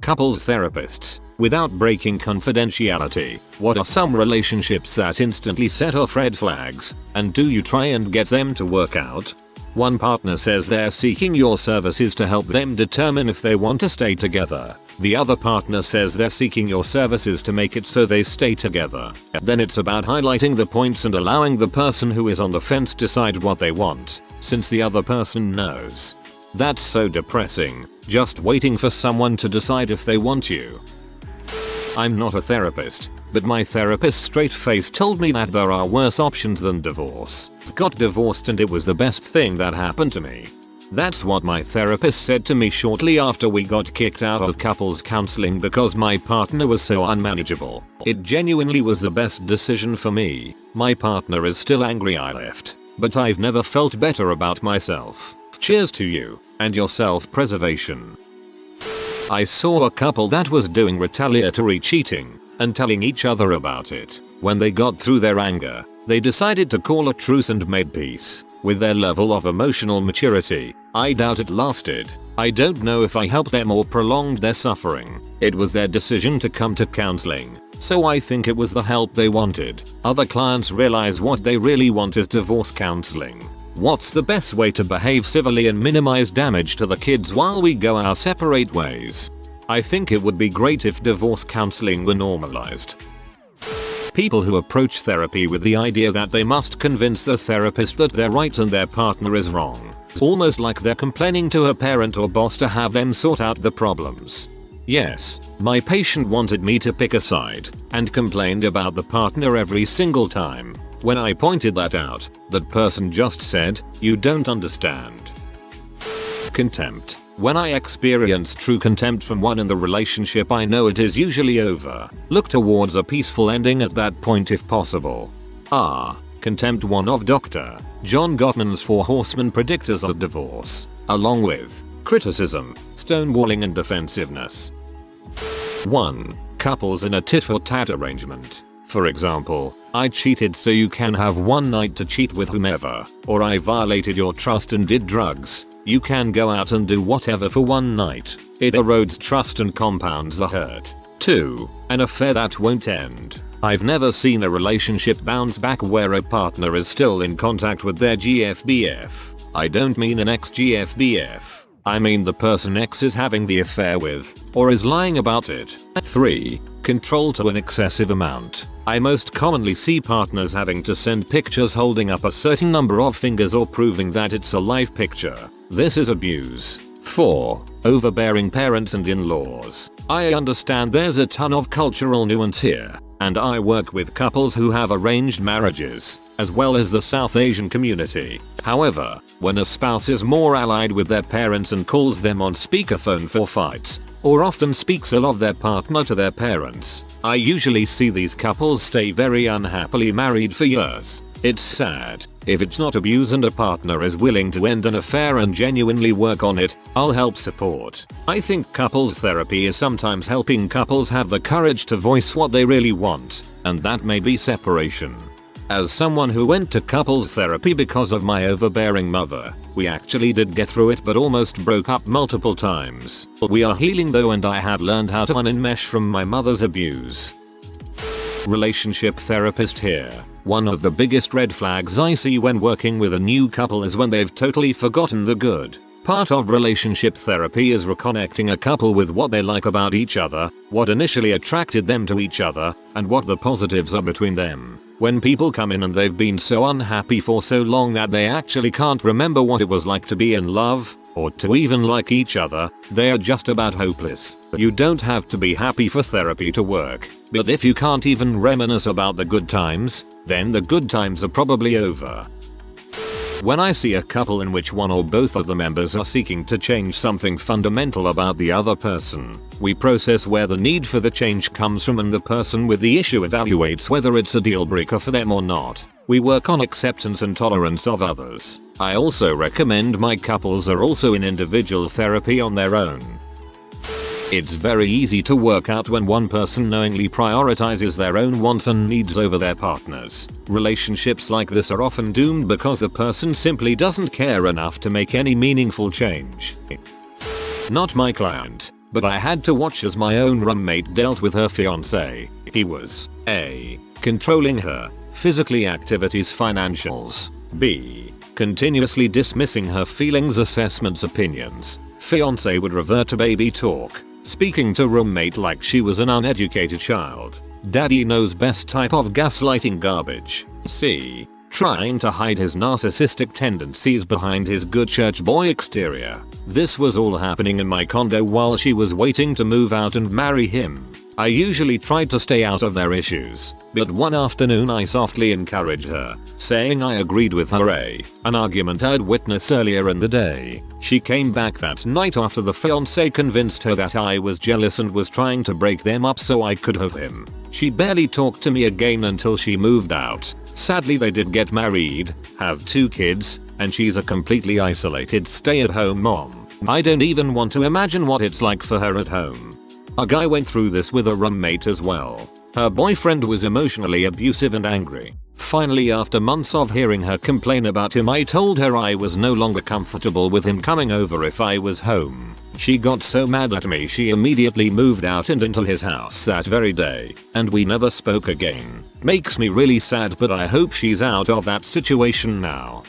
Couples therapists, without breaking confidentiality, what are some relationships that instantly set off red flags, and do you try and get them to work out? One partner says they're seeking your services to help them determine if they want to stay together. The other partner says they're seeking your services to make it so they stay together. Then it's about highlighting the points and allowing the person who is on the fence decide what they want, since the other person knows. That's so depressing, just waiting for someone to decide if they want you. I'm not a therapist, but my therapist straight face told me that there are worse options than divorce. Got divorced and it was the best thing that happened to me. That's what my therapist said to me shortly after we got kicked out of couples counseling because my partner was so unmanageable. It genuinely was the best decision for me. My partner is still angry I left, but I've never felt better about myself. Cheers to you and your self-preservation. I saw a couple that was doing retaliatory cheating and telling each other about it. When they got through their anger, they decided to call a truce and made peace. With their level of emotional maturity, I doubt it lasted. I don't know if I helped them or prolonged their suffering. It was their decision to come to counseling, so I think it was the help they wanted. Other clients realize what they really want is divorce counseling. What's the best way to behave civilly and minimize damage to the kids while we go our separate ways? I think it would be great if divorce counseling were normalized. People who approach therapy with the idea that they must convince the therapist that they're right and their partner is wrong. Almost like they're complaining to a parent or boss to have them sort out the problems. Yes, my patient wanted me to pick a side and complained about the partner every single time. When I pointed that out, that person just said, "You don't understand." Contempt. When I experience true contempt from one in the relationship, I know it is usually over. Look towards a peaceful ending at that point if possible. Contempt, one of Dr. John Gottman's 4 horsemen predictors of divorce, along with criticism, stonewalling and defensiveness. 1. Couples in a tit-for-tat arrangement. For example, I cheated so you can have one night to cheat with whomever, or I violated your trust and did drugs. You can go out and do whatever for one night. It erodes trust and compounds the hurt. 2. An affair that won't end. I've never seen a relationship bounce back where a partner is still in contact with their GFBF. I don't mean an ex-GFBF. I mean the person X is having the affair with, or is lying about it. 3. Control to an excessive amount. I most commonly see partners having to send pictures holding up a certain number of fingers or proving that it's a live picture. This is abuse. 4. Overbearing parents and in-laws. I understand there's a ton of cultural nuance here, and I work with couples who have arranged marriages, as well as the South Asian community. However, when a spouse is more allied with their parents and calls them on speakerphone for fights, or often speaks ill of their partner to their parents, I usually see these couples stay very unhappily married for years. It's sad. If it's not abuse and a partner is willing to end an affair and genuinely work on it, I'll help support. I think couples therapy is sometimes helping couples have the courage to voice what they really want, and that may be separation. As someone who went to couples therapy because of my overbearing mother, we actually did get through it but almost broke up multiple times. We are healing though, and I had learned how to unenmesh from my mother's abuse. Relationship therapist here. One of the biggest red flags I see when working with a new couple is when they've totally forgotten the good. Part of relationship therapy is reconnecting a couple with what they like about each other, what initially attracted them to each other, and what the positives are between them. When people come in and they've been so unhappy for so long that they actually can't remember what it was like to be in love, or to even like each other, they are just about hopeless. You don't have to be happy for therapy to work, but if you can't even reminisce about the good times, then the good times are probably over. When I see a couple in which one or both of the members are seeking to change something fundamental about the other person, we process where the need for the change comes from and the person with the issue evaluates whether it's a deal breaker for them or not. We work on acceptance and tolerance of others. I also recommend my couples are also in individual therapy on their own. It's very easy to work out when one person knowingly prioritizes their own wants and needs over their partner's. Relationships like this are often doomed because the person simply doesn't care enough to make any meaningful change. Not my client. but I had to watch as my own roommate dealt with her fiance. He was A. controlling her physically, activities, financials. B. continuously dismissing her feelings, assessments, opinions. Fiance would revert to baby talk, speaking to roommate like she was an uneducated child. Daddy knows best type of gaslighting garbage. C. trying to hide his narcissistic tendencies behind his good church boy exterior. This was all happening in my condo while she was waiting to move out and marry him. I usually tried to stay out of their issues, but one afternoon I softly encouraged her, saying I agreed with her an argument I'd witnessed earlier in the day. She came back that night after the fiancé convinced her that I was jealous and was trying to break them up so I could have him. She barely talked to me again until she moved out. Sadly, they did get married, have 2 kids, and she's a completely isolated stay-at-home mom. I don't even want to imagine what it's like for her at home. A guy went through this with a roommate as well. Her boyfriend was emotionally abusive and angry. Finally, after months of hearing her complain about him, I told her I was no longer comfortable with him coming over if I was home. She got so mad at me she immediately moved out and into his house that very day, and we never spoke again. Makes me really sad, but I hope she's out of that situation now.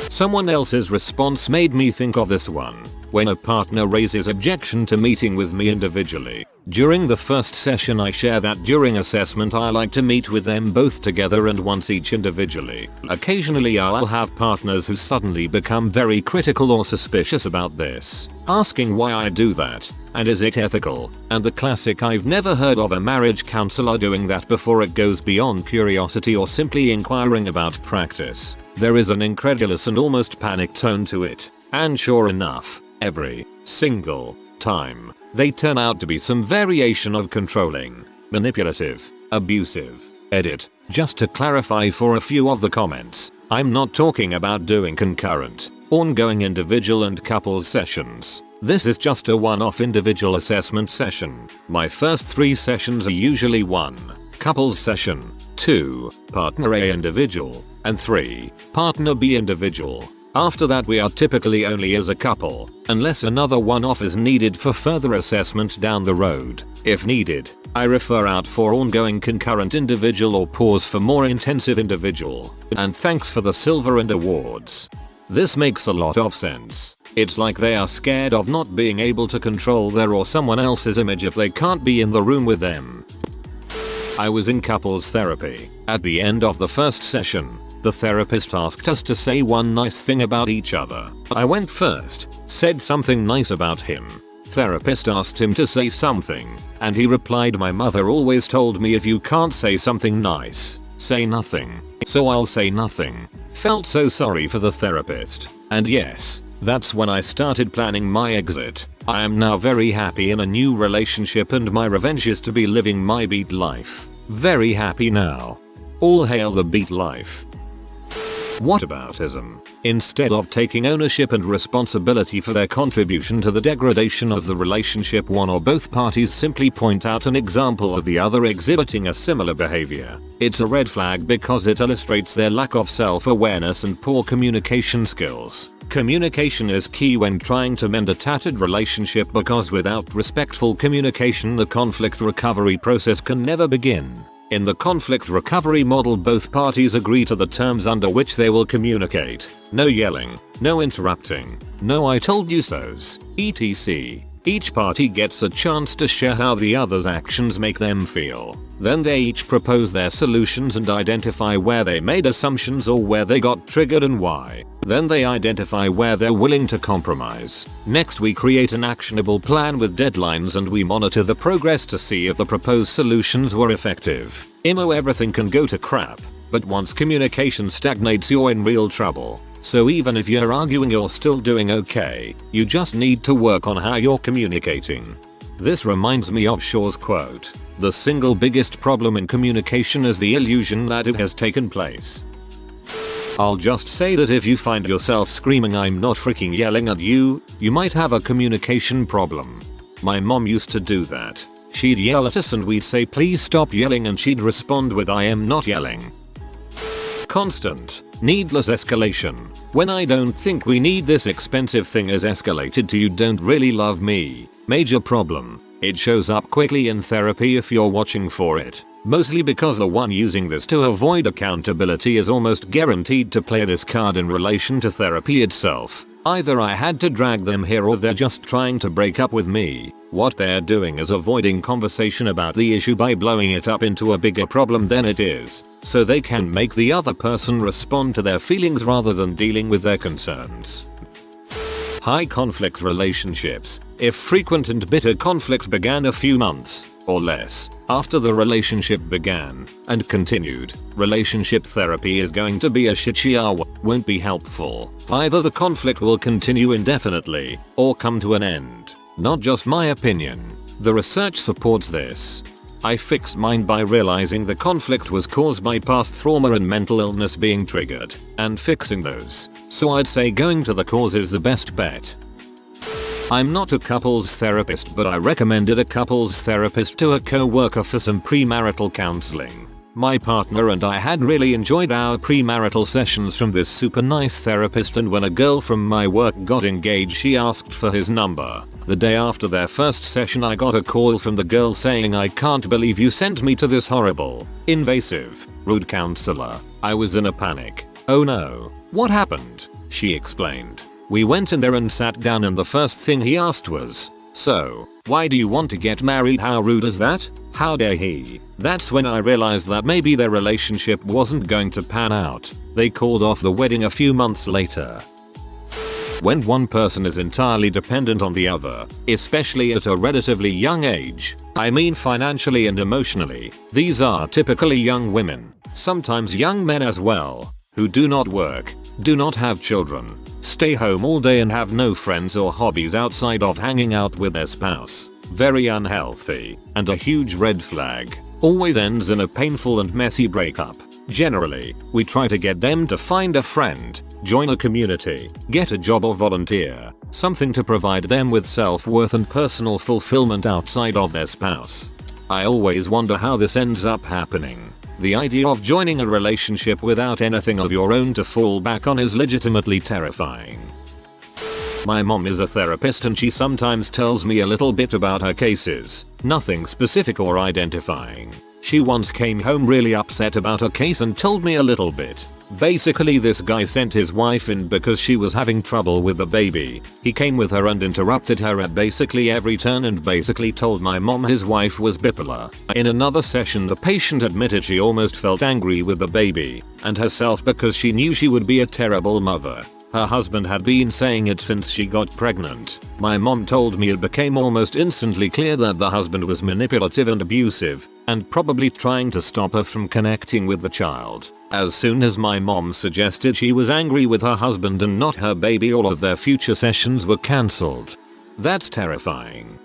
Someone else's response made me think of this one. When a partner raises objection to meeting with me individually. During the first session, I share that during assessment I like to meet with them both together and once each individually. Occasionally I'll have partners who suddenly become very critical or suspicious about this, asking why I do that, and is it ethical, and the classic "I've never heard of a marriage counselor doing that before." It goes beyond curiosity or simply inquiring about practice. There is an incredulous and almost panicked tone to it, and sure enough, every single time, they turn out to be some variation of controlling, manipulative, abusive. Edit. Just to clarify for a few of the comments, I'm not talking about doing concurrent, ongoing individual and couples sessions. This is just a one-off individual assessment session. My first 3 sessions are usually 1. Couples session, 2. Partner A individual, and 3. Partner B individual. After that we are typically only as a couple, unless another one-off is needed for further assessment down the road. If needed, I refer out for ongoing concurrent individual or pause for more intensive individual. And thanks for the silver and awards. This makes a lot of sense. It's like they are scared of not being able to control their or someone else's image if they can't be in the room with them. I was in couples therapy. At the end of the first session, the therapist asked us to say one nice thing about each other. I went first, said something nice about him. Therapist asked him to say something, and he replied, "My mother always told me if you can't say something nice, say nothing. So I'll say nothing." Felt so sorry for the therapist. And yes, that's when I started planning my exit. I am now very happy in a new relationship and my revenge is to be living my beat life. Very happy now. All hail the beat life. Whataboutism. Instead of taking ownership and responsibility for their contribution to the degradation of the relationship, one or both parties simply point out an example of the other exhibiting a similar behavior. It's a red flag because it illustrates their lack of self-awareness and poor communication skills. Communication is key when trying to mend a tattered relationship, because without respectful communication the conflict recovery process can never begin. In the conflict recovery model, both parties agree to the terms under which they will communicate. No yelling, no interrupting, no "I told you so's," etc. Each party gets a chance to share how the other's actions make them feel. Then they each propose their solutions and identify where they made assumptions or where they got triggered and why. Then they identify where they're willing to compromise. Next, we create an actionable plan with deadlines and we monitor the progress to see if the proposed solutions were effective. Everything can go to crap, but once communication stagnates you're in real trouble. So even if you're arguing you're still doing okay, you just need to work on how you're communicating. This reminds me of Shaw's quote, "The single biggest problem in communication is the illusion that it has taken place." I'll just say that if you find yourself screaming "I'm not freaking yelling at you," you might have a communication problem. My mom used to do that. She'd yell at us and we'd say "Please stop yelling," and she'd respond with "I am not yelling." Constant, needless escalation. When I don't think we need this expensive thing is escalated to you don't really love me. Major problem. It shows up quickly in therapy if you're watching for it. Mostly because the one using this to avoid accountability is almost guaranteed to play this card in relation to therapy itself. Either I had to drag them here or they're just trying to break up with me. What they're doing is avoiding conversation about the issue by blowing it up into a bigger problem than it is, so they can make the other person respond to their feelings rather than dealing with their concerns. High conflict relationships. If frequent and bitter conflict began a few months or less after the relationship began and continued, relationship therapy is going to be a shit show, won't be helpful. Either the conflict will continue indefinitely or come to an end. Not just my opinion. The research supports this. I fixed mine by realizing the conflict was caused by past trauma and mental illness being triggered and fixing those. So I'd say going to the cause is the best bet. I'm not a couples therapist, but I recommended a couples therapist to a co-worker for some premarital counseling. My partner and I had really enjoyed our premarital sessions from this super nice therapist, and when a girl from my work got engaged she asked for his number. The day after their first session I got a call from the girl saying, "I can't believe you sent me to this horrible, invasive, rude counselor." I was in a panic. "Oh no, what happened?" she explained. We went in there and sat down, and the first thing he asked was, "So, why do you want to get married? How rude is that? How dare he?" That's when I realized that maybe their relationship wasn't going to pan out. They called off the wedding a few months later. When one person is entirely dependent on the other, especially at a relatively young age, I mean financially and emotionally, these are typically young women, sometimes young men as well, who do not work, do not have children, stay home all day and have no friends or hobbies outside of hanging out with their spouse. Very unhealthy, and a huge red flag. Always ends in a painful and messy breakup. Generally, we try to get them to find a friend, join a community, get a job or volunteer, something to provide them with self-worth and personal fulfillment outside of their spouse. I always wonder how this ends up happening. The idea of joining a relationship without anything of your own to fall back on is legitimately terrifying. My mom is a therapist and she sometimes tells me a little bit about her cases, nothing specific or identifying. She once came home really upset about a case and told me a little bit. Basically, this guy sent his wife in because she was having trouble with the baby. He came with her and interrupted her at basically every turn and basically told my mom his wife was bipolar. In another session, the patient admitted she almost felt angry with the baby and herself because she knew she would be a terrible mother. Her husband had been saying it since she got pregnant. My mom told me it became almost instantly clear that the husband was manipulative and abusive, and probably trying to stop her from connecting with the child. As soon as my mom suggested she was angry with her husband and not her baby, all of their future sessions were cancelled. That's terrifying.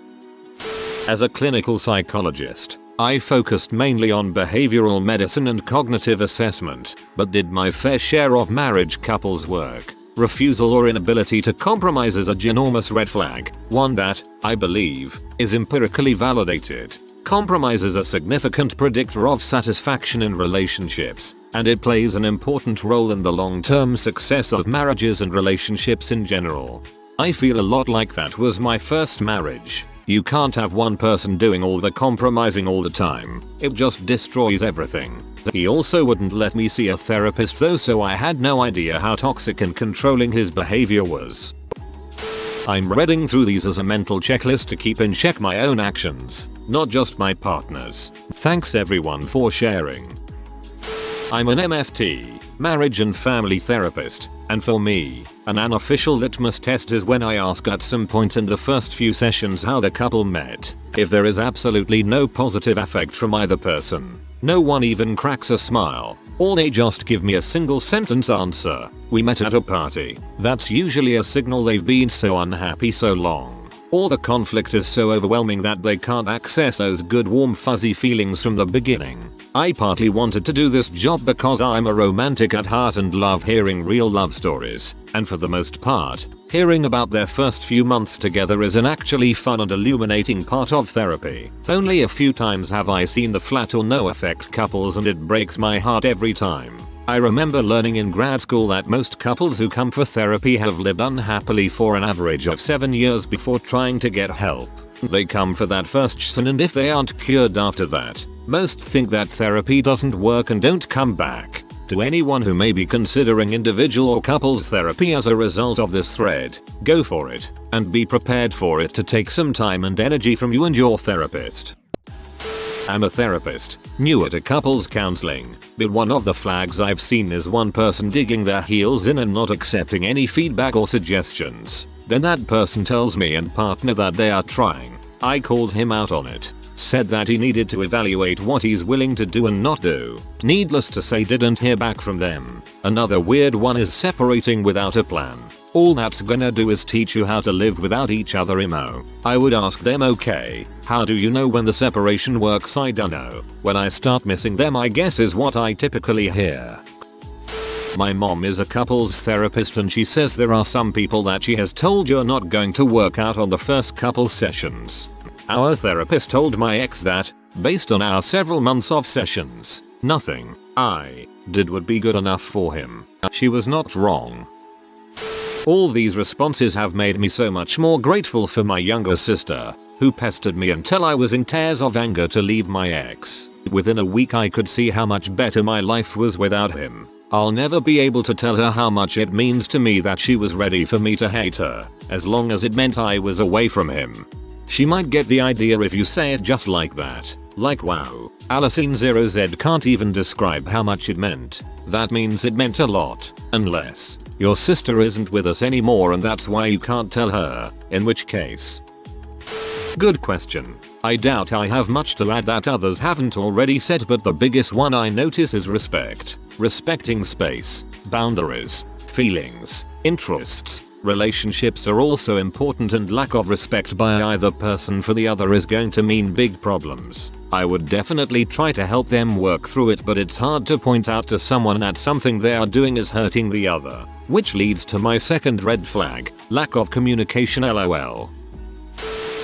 As a clinical psychologist, I focused mainly on behavioral medicine and cognitive assessment, but did my fair share of marriage couples work. Refusal or inability to compromise is a ginormous red flag, one that, I believe, is empirically validated. Compromise is a significant predictor of satisfaction in relationships, and it plays an important role in the long-term success of marriages and relationships in general. I feel a lot like that was my first marriage. You can't have one person doing all the compromising all the time. It just destroys everything. He also wouldn't let me see a therapist though, so I had no idea how toxic and controlling his behavior was. I'm reading through these as a mental checklist to keep in check my own actions, not just my partner's. Thanks everyone for sharing. I'm an MFT, marriage and family therapist, and for me, an unofficial litmus test is when I ask at some point in the first few sessions how the couple met. If there is absolutely no positive affect from either person, no one even cracks a smile, or they just give me a single sentence answer, "We met at a party," that's usually a signal they've been so unhappy so long. Or the conflict is so overwhelming that they can't access those good warm fuzzy feelings from the beginning. I partly wanted to do this job because I'm a romantic at heart and love hearing real love stories, and for the most part, hearing about their first few months together is an actually fun and illuminating part of therapy. Only a few times have I seen the flat or no effect couples, and it breaks my heart every time. I remember learning in grad school that most couples who come for therapy have lived unhappily for an average of 7 years before trying to get help. They come for that first session, and if they aren't cured after that, most think that therapy doesn't work and don't come back. To anyone who may be considering individual or couples therapy as a result of this thread, go for it, and be prepared for it to take some time and energy from you and your therapist. I'm a therapist, new at couples counseling, but one of the flags I've seen is one person digging their heels in and not accepting any feedback or suggestions. Then that person tells me and partner that they are trying. I called him out on it, said that he needed to evaluate what he's willing to do and not do. Needless to say, didn't hear back from them. Another weird one is separating without a plan. All that's gonna do is teach you how to live without each other emo. I would ask them, okay, how do you know when the separation works? I don't know. When I start missing them, I guess, is what I typically hear. My mom is a couples therapist, and she says there are some people that she has told you're not going to work out on the first couple sessions. Our therapist told my ex that, based on our several months of sessions, nothing I did would be good enough for him. She was not wrong. All these responses have made me so much more grateful for my younger sister, who pestered me until I was in tears of anger to leave my ex. Within a week I could see how much better my life was without him. I'll never be able to tell her how much it means to me that she was ready for me to hate her, as long as it meant I was away from him. She might get the idea if you say it just like that. Like, wow, Alicine 0Z can't even describe how much it meant. That means it meant a lot. Unless your sister isn't with us anymore and that's why you can't tell her, in which case. Good question. I doubt I have much to add that others haven't already said, but the biggest one I notice is respect. Respecting space, boundaries, feelings, interests. Relationships are also important, and lack of respect by either person for the other is going to mean big problems. I would definitely try to help them work through it, but it's hard to point out to someone that something they are doing is hurting the other. Which leads to my second red flag, lack of communication. LOL.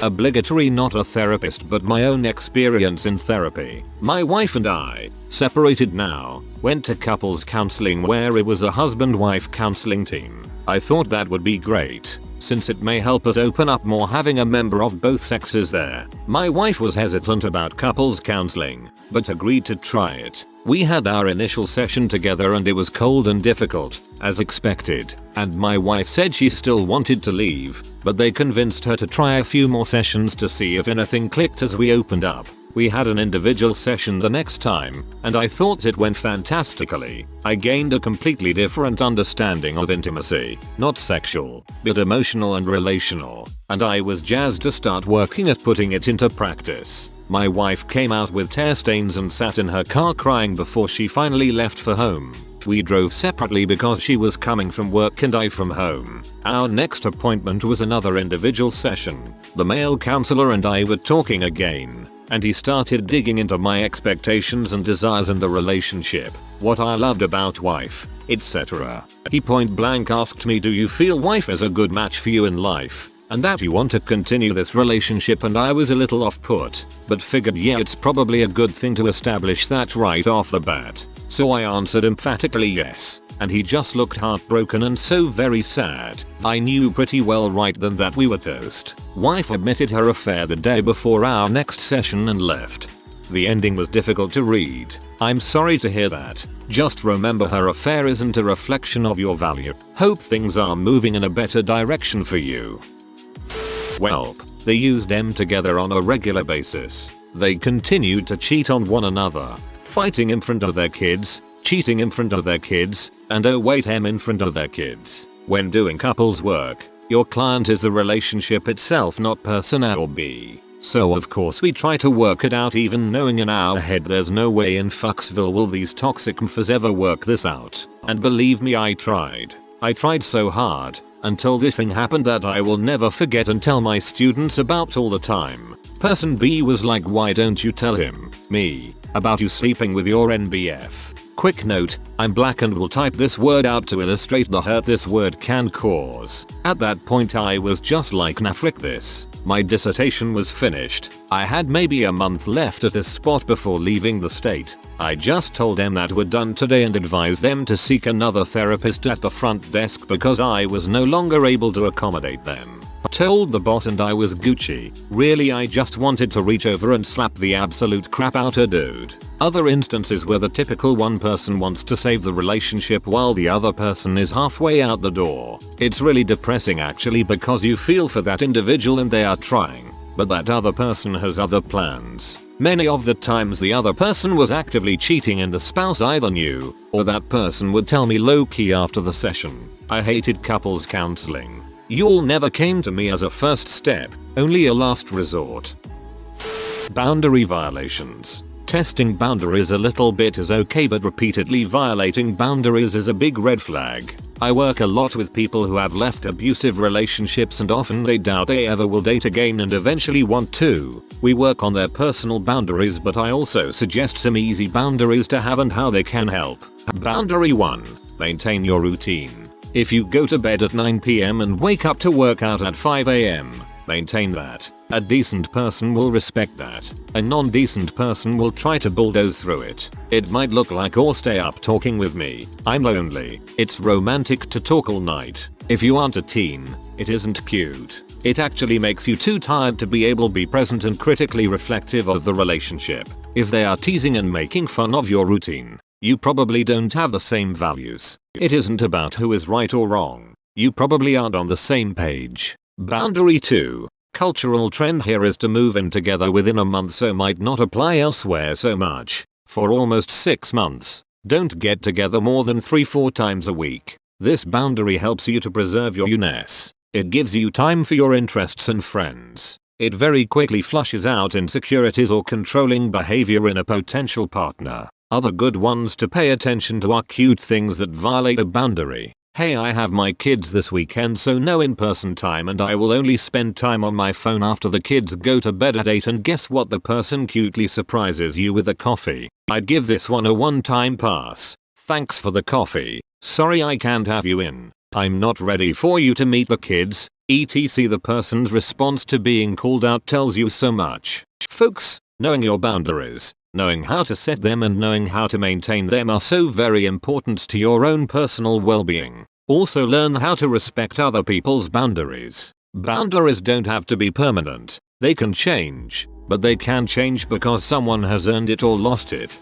Obligatory, not a therapist but my own experience in therapy. My wife and I, separated now, went to couples counseling where it was a husband-wife counseling team. I thought that would be great, since it may help us open up more having a member of both sexes there. My wife was hesitant about couples counseling, but agreed to try it. We had our initial session together and it was cold and difficult, as expected, and my wife said she still wanted to leave, but they convinced her to try a few more sessions to see if anything clicked as we opened up. We had an individual session the next time, and I thought it went fantastically. I gained a completely different understanding of intimacy, not sexual, but emotional and relational, and I was jazzed to start working at putting it into practice. My wife came out with tear stains and sat in her car crying before she finally left for home. We drove separately because she was coming from work and I from home. Our next appointment was another individual session. The male counselor and I were talking again, and he started digging into my expectations and desires in the relationship, what I loved about wife, etc. He point blank asked me, do you feel wife is a good match for you in life, and that you want to continue this relationship? And I was a little off put, but figured yeah, it's probably a good thing to establish that right off the bat. So I answered emphatically yes, and he just looked heartbroken and so very sad. I knew pretty well right then that we were toast. Wife admitted her affair the day before our next session and left. The ending was difficult to read. I'm sorry to hear that. Just remember, her affair isn't a reflection of your value. Hope things are moving in a better direction for you. Welp, they used them together on a regular basis. They continued to cheat on one another, fighting in front of their kids, cheating in front of their kids, and oh wait, in front of their kids. When doing couples work, your client is the relationship itself, not person A or B. So of course we try to work it out, even knowing in our head there's no way in fucksville will these toxic mfs ever work this out. And believe me, I tried. I tried so hard, until this thing happened that I will never forget and tell my students about all the time. Person B was like, why don't you tell him, me, about you sleeping with your NBF? Quick note, I'm black and will type this word out to illustrate the hurt this word can cause. At that point I was just like, nah frick this. My dissertation was finished. I had maybe a month left at this spot before leaving the state. I just told them that we're done today and advised them to seek another therapist at the front desk because I was no longer able to accommodate them. I told the boss and I was Gucci. Really, I just wanted to reach over and slap the absolute crap out of dude. Other instances where the typical one person wants to save the relationship while the other person is halfway out the door. It's really depressing actually because you feel for that individual and they are trying, but that other person has other plans. Many of the times the other person was actively cheating and the spouse either knew, or that person would tell me low-key after the session. I hated couples counseling. Y'all never came to me as a first step, only a last resort. Boundary violations. Testing boundaries a little bit is okay, but repeatedly violating boundaries is a big red flag. I work a lot with people who have left abusive relationships and often they doubt they ever will date again and eventually want to. We work on their personal boundaries, but I also suggest some easy boundaries to have and how they can help. Boundary 1. Maintain your routine. If you go to bed at 9 PM and wake up to work out at 5 AM, maintain that. A decent person will respect that. A non-decent person will try to bulldoze through it. It might look like or stay up talking with me. I'm lonely. It's romantic to talk all night. If you aren't a teen, it isn't cute. It actually makes you too tired to be able to be present and critically reflective of the relationship. If they are teasing and making fun of your routine, you probably don't have the same values. It isn't about who is right or wrong. You probably aren't on the same page. Boundary 2. Cultural trend here is to move in together within a month, so might not apply elsewhere so much. For almost 6 months, don't get together more than 3-4 times a week. This boundary helps you to preserve your you-ness. It gives you time for your interests and friends. It very quickly flushes out insecurities or controlling behavior in a potential partner. Other good ones to pay attention to are cute things that violate a boundary. Hey, I have my kids this weekend, so no in-person time and I will only spend time on my phone after the kids go to bed at 8, and guess what? The person cutely surprises you with a coffee. I'd give this one a one-time pass. Thanks for the coffee. Sorry I can't have you in. I'm not ready for you to meet the kids. etc. The person's response to being called out tells you so much. Folks, knowing your boundaries, knowing how to set them and knowing how to maintain them are so very important to your own personal well-being. Also learn how to respect other people's boundaries. Boundaries don't have to be permanent. They can change, but they can change because someone has earned it or lost it.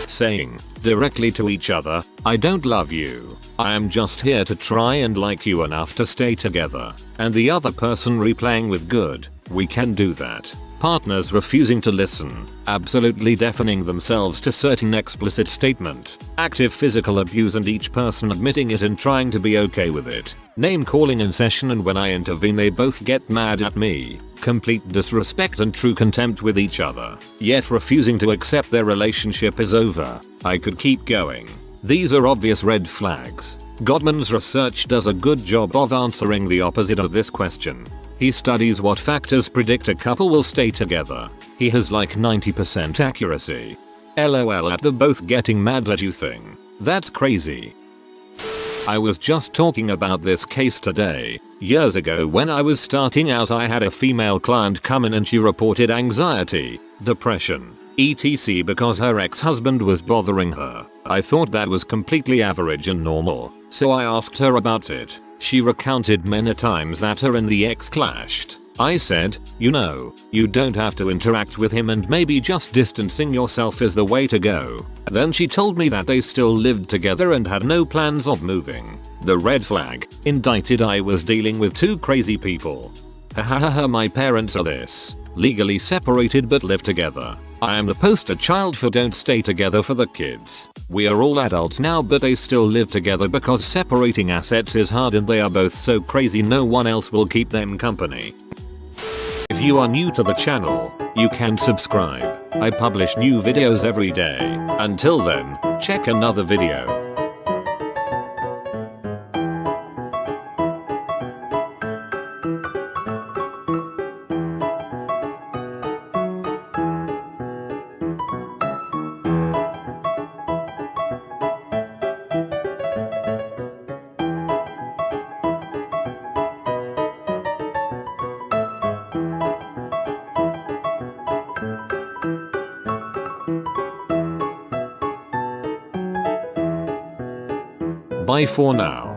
Saying directly to each other, I don't love you. I am just here to try and like you enough to stay together. And the other person replaying with good, we can do that. Partners refusing to listen, absolutely deafening themselves to certain explicit statement, active physical abuse and each person admitting it and trying to be okay with it, name calling in session and when I intervene they both get mad at me, complete disrespect and true contempt with each other, yet refusing to accept their relationship is over. I could keep going. These are obvious red flags. Gottman's research does a good job of answering the opposite of this question. He studies what factors predict a couple will stay together. He has like 90% accuracy. LOL at the both getting mad at you thing. That's crazy. I was just talking about this case today. Years ago when I was starting out, I had a female client come in and she reported anxiety, depression, etc. because her ex-husband was bothering her. I thought that was completely average and normal, so I asked her about it. She recounted many times that her and the ex clashed. I said, you know, you don't have to interact with him and maybe just distancing yourself is the way to go. Then she told me that they still lived together and had no plans of moving. The red flag, indicted I was dealing with two crazy people. Hahaha, my parents are this. Legally separated but live together. I am the poster child for don't stay together for the kids. We are all adults now but they still live together because separating assets is hard and they are both so crazy no one else will keep them company. If you are new to the channel, you can subscribe. I publish new videos every day. Until then, check another video. Bye for now.